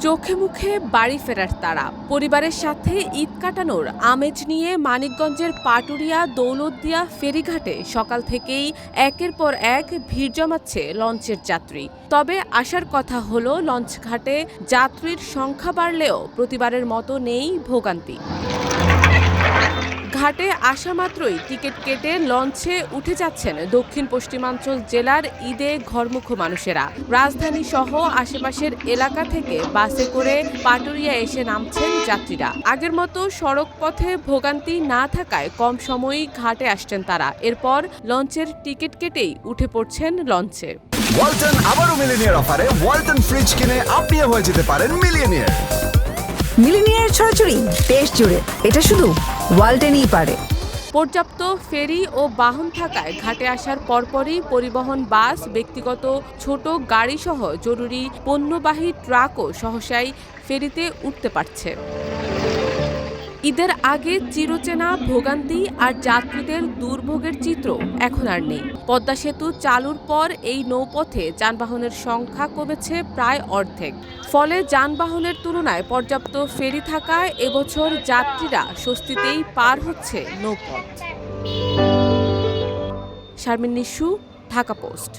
চোখে মুখে বাড়ি ফেরার তাড়া, পরিবারের সাথে ঈদ কাটানোর আমেজ নিয়ে মানিকগঞ্জের পাটুরিয়া দৌলতদিয়া ফেরিঘাটে সকাল থেকেই একের পর এক ভিড় জমাচ্ছে লঞ্চের যাত্রী। তবে আসার কথা হলো লঞ্চঘাটে যাত্রীর সংখ্যা বাড়লেও প্রতিবারের মতো নেই ভোগান্তি। ঘাটে আসা মাত্রই টিকিট কেটে লঞ্চে উঠে যাচ্ছেন দক্ষিণ পশ্চিমাঞ্চল জেলার ঈদে ঘরমুখো মানুষেরা। রাজধানী সহ আশেপাশের এলাকা থেকে বাসে করে পাটুরিয়া এসে নামছেন যাত্রীরা। আগের মতো সড়ক পথে ভোগান্তি না থাকায় কম সময়ই ঘাটে আসছেন তারা। এরপর লঞ্চের টিকিট কেটেই উঠে পড়ছেন লঞ্চে। ওয়ালটন আবারও মিলিনিয়ার অফারে ওয়ালটন ফ্রিজ কিনে আপনিও হয়ে যেতে পারেন মিলিয়নিয়ার। মিলিনিয়ার ছড়াছড়ি দেশ জুড়ে, এটা শুধু ওয়ালটেনই পারে। পর্যাপ্ত ফেরি ও বাহন থাকায় ঘাটে আসার পরপরই পরিবহন বাস, ব্যক্তিগত ছোট গাড়িসহ জরুরি পণ্যবাহী ট্রাকও সহসাই ফেরিতে উঠতে পারছে। ঈদের আগে চিরচেনা ভোগান্তি আর যাত্রীদের দুর্ভোগের চিত্র এখন আর নেই। পদ্মা সেতু চালুর পর এই নৌপথে যানবাহনের সংখ্যা কমেছে প্রায় অর্ধেক। ফলে যানবাহনের তুলনায় পর্যাপ্ত ফেরি থাকায় এবছর যাত্রীরা স্বস্তিতেই পার হচ্ছে নৌপথ। শারমিন নিশু, ঢাকা পোস্ট।